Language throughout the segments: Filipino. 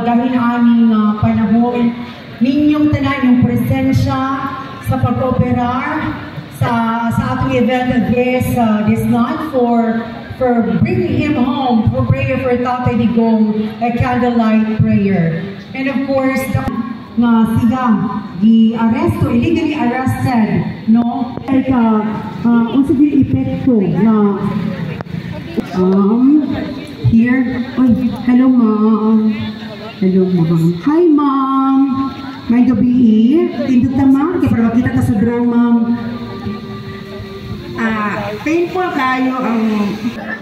dahil aming panahon, ninyong tanan yung presensya sa pag-operar sa atong event this night for bringing him home for prayer for Tatay Digong, a candlelight prayer. And of course, nga siya di-arresto, illegally arrested, no? Like, also the epekto na here. Oy, hello ma'am. Hello ma'am. Hi ma'am. May gabi. Tindot na ma'am. Kaya para makita ka sa draw ma'am. Painful kayo ang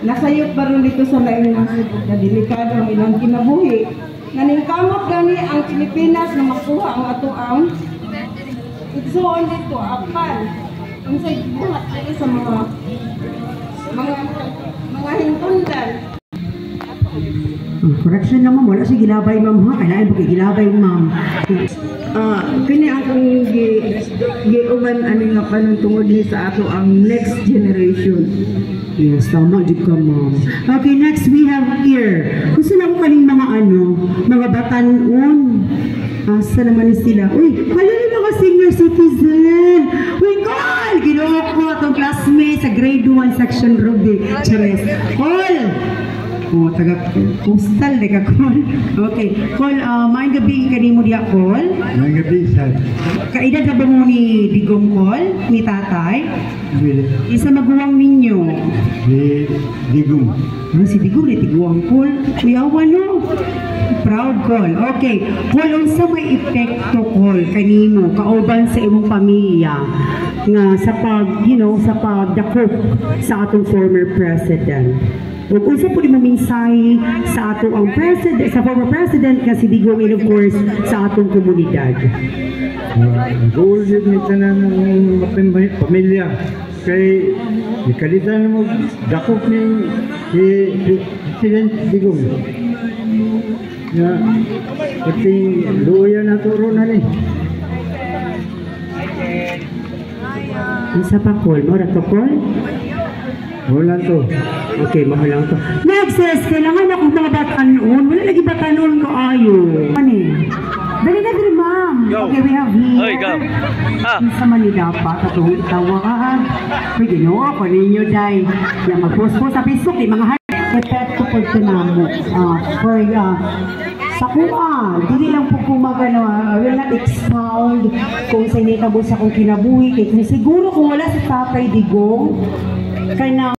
nasayot pa rin dito sa lain ng sibuk na delikado ang ilang kinabuhi. Naningkamot gani ang Pilipinas na makuha ang atuang igsuon dito apal ang sa buhat sa mga hintundan. Correction naman, wala siya gilabay ma'am ha. Kailangan ba gilabay ma'am? Kini akong giuban ani nga panungtungod ni sa ato ang next generation. Yes, tama jud ka ma'am. Okay, next we have here. Gusto na ko kaning mga batanon. Asa naman sila? Uy, wala na mga senior citizen. Uy, call! Ginoo ko atong classmate sa grade 1 section Ruby. Chares. Call! Oh, taga-postal de ka call. Okay, call, may gabi kanimo diya call. May gabi sir. Kaedad na ba mo ni Digong call, ni tatay? Isa maguwang ninyo? Si Digong. Si Digong, ni Tiguang call. Kuyawa no? Proud call. Okay, call unsa may epekto call kanimo kauban sa imong pamilya nga sa sa pagdakop sa atong former president. Ug unsa po di maminsay sa ato ang president, sa former president nga si Digong, and of course sa atong komunidad. Goal yun ni tanan ng pamilya kay ikalitan mo dakop ni President Digong. Ya, pati luya na turo na ni. Isa pa call, mora to call? Wala to. Okay, mahalang to. Next is, kailangan akong mga batanon. Wala lagi batanon ko ayo. Ano? Dali na dali, ma'am. Okay, we have here. Oy, go. Sa Manila pa, katong tawaan. Uy, ginawa ko ninyo, day. Yung mag-post po sa Facebook, mga epekto po ito na mo. Sa kuha, hindi lang po kumagano, I will not expound kung sa initabo sa kong kinabuhi. Kaya siguro kung wala si Tatay Digong, kaya